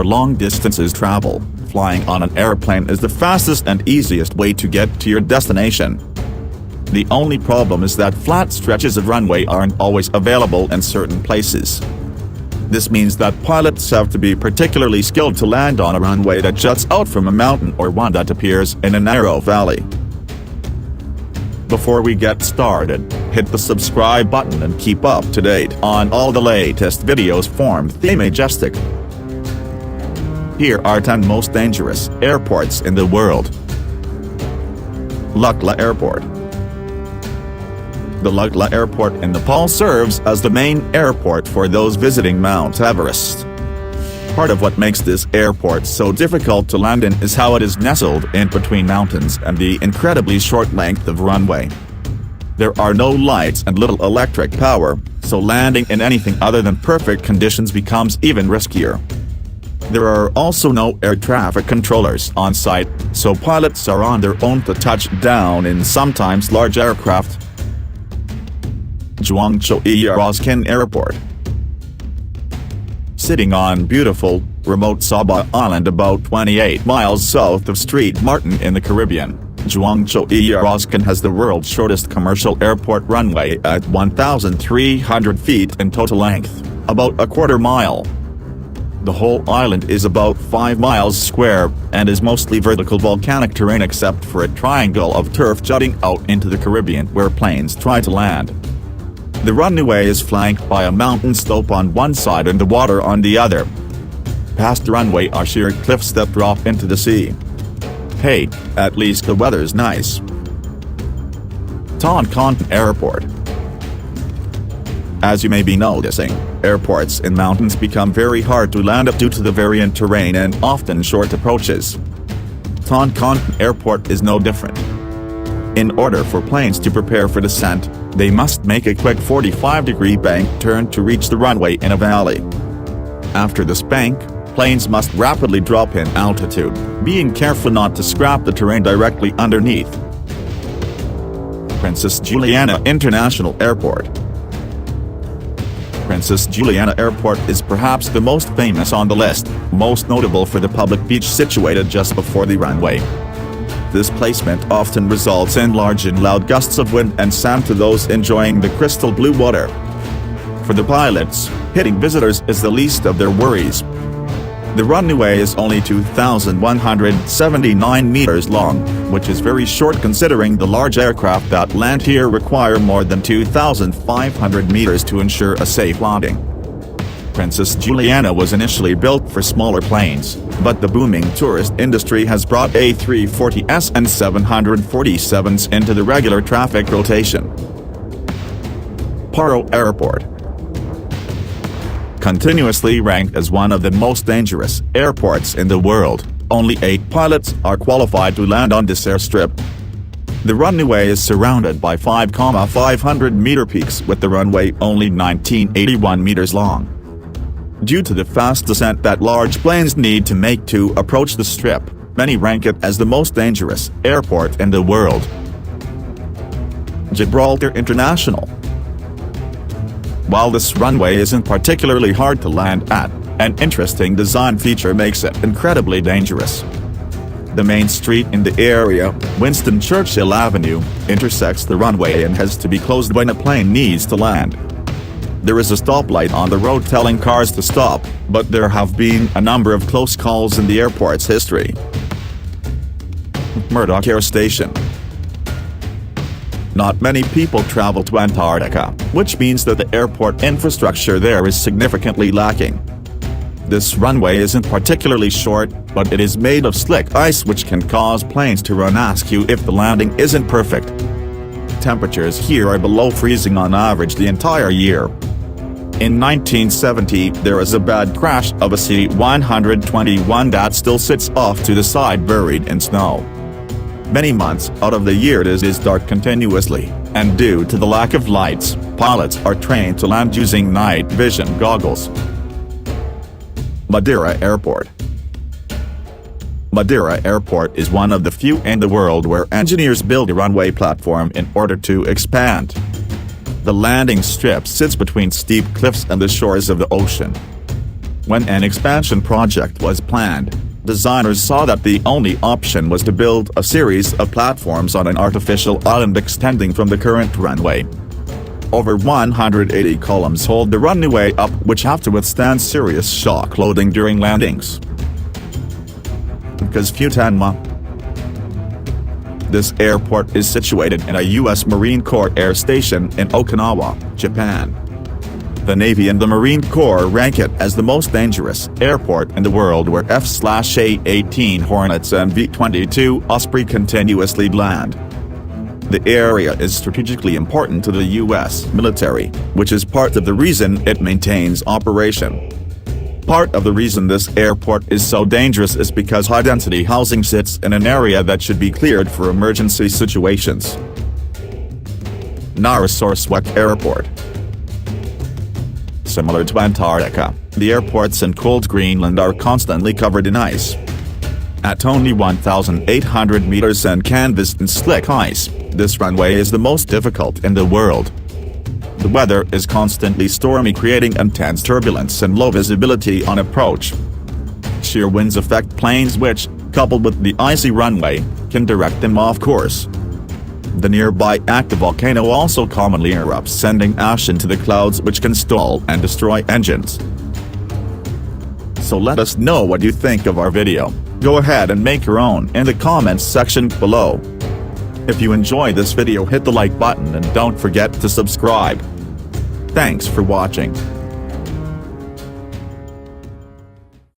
for long distances travel, flying on an airplane is the fastest and easiest way to get to your destination. The only problem is that flat stretches of runway aren't always available in certain places. This means that pilots have to be particularly skilled to land on a runway that juts out from a mountain or one that appears in a narrow valley. Before we get started, hit the subscribe button and keep up to date on all the latest videos from the Majestic. Here are 10 most dangerous airports in the world. Lukla Airport. The Lukla Airport in Nepal serves as the main airport for those visiting Mount Everest. Part of what makes this airport so difficult to land in is how it is nestled in between mountains and the incredibly short length of runway. There are no lights and little electric power, so landing in anything other than perfect conditions becomes even riskier. There are also no air traffic controllers on site, so pilots are on their own to touch down in sometimes large aircraft. Juancho Yrausquin Airport. Sitting on beautiful, remote Sabah Island about 28 miles south of St. Martin in the Caribbean, Juancho Yrausquin has the world's shortest commercial airport runway at 1,300 feet in total length, about a quarter mile. The whole island is about 5 miles square, and is mostly vertical volcanic terrain except for a triangle of turf jutting out into the Caribbean where planes try to land. The runway is flanked by a mountain slope on one side and the water on the other. Past the runway are sheer cliffs that drop into the sea. Hey, at least the weather's nice. Toncontin Airport. As you may be noticing, airports in mountains become very hard to land at due to the variant terrain and often short approaches. Toncontin Airport is no different. In order for planes to prepare for descent, they must make a quick 45-degree bank turn to reach the runway in a valley. After this bank, planes must rapidly drop in altitude, being careful not to scrap the terrain directly underneath. Princess Juliana International Airport. Princess Juliana Airport is perhaps the most famous on the list, most notable for the public beach situated just before the runway. This placement often results in large and loud gusts of wind and sand to those enjoying the crystal blue water. For the pilots, hitting visitors is the least of their worries. The runway is only 2,179 meters long, which is very short considering the large aircraft that land here require more than 2,500 meters to ensure a safe landing. Princess Juliana was initially built for smaller planes, but the booming tourist industry has brought A340s and 747s into the regular traffic rotation. Paro Airport. Continuously ranked as one of the most dangerous airports in the world, only 8 pilots are qualified to land on this airstrip. The runway is surrounded by 5,500-meter peaks with the runway only 1,981 meters long. Due to the fast descent that large planes need to make to approach the strip, many rank it as the most dangerous airport in the world. Gibraltar International. While this runway isn't particularly hard to land at, an interesting design feature makes it incredibly dangerous. The main street in the area, Winston Churchill Avenue, intersects the runway and has to be closed when a plane needs to land. There is a stoplight on the road telling cars to stop, but there have been a number of close calls in the airport's history. McMurdo Air Station. Not many people travel to Antarctica, which means that the airport infrastructure there is significantly lacking. This runway isn't particularly short, but it is made of slick ice which can cause planes to run askew if the landing isn't perfect. Temperatures here are below freezing on average the entire year. In 1970, there was a bad crash of a C-121 that still sits off to the side buried in snow. Many months out of the year it is dark continuously, and due to the lack of lights, pilots are trained to land using night vision goggles. Madeira Airport. Madeira Airport is one of the few in the world where engineers build a runway platform in order to expand. The landing strip sits between steep cliffs and the shores of the ocean. When an expansion project was planned, designers saw that the only option was to build a series of platforms on an artificial island extending from the current runway. Over 180 columns hold the runway up, which have to withstand serious shock loading during landings. MCAS Futenma. This airport is situated in a U.S. Marine Corps Air Station in Okinawa, Japan. The Navy and the Marine Corps rank it as the most dangerous airport in the world, where F/A-18 Hornets and V-22 Osprey continuously land. The area is strategically important to the U.S. military, which is part of the reason it maintains operation. Part of the reason this airport is so dangerous is because high-density housing sits in an area that should be cleared for emergency situations. Narsarsuaq Airport. Similar to Antarctica, the airports in cold Greenland are constantly covered in ice. At only 1,800 meters and canvassed in slick ice, this runway is the most difficult in the world. The weather is constantly stormy, creating intense turbulence and low visibility on approach. Shear winds affect planes which, coupled with the icy runway, can direct them off course. The nearby active volcano also commonly erupts, sending ash into the clouds which can stall and destroy engines. So let us know what you think of our video. Go ahead and make your own in the comments section below. If you enjoyed this video, hit the like button and don't forget to subscribe. Thanks for watching.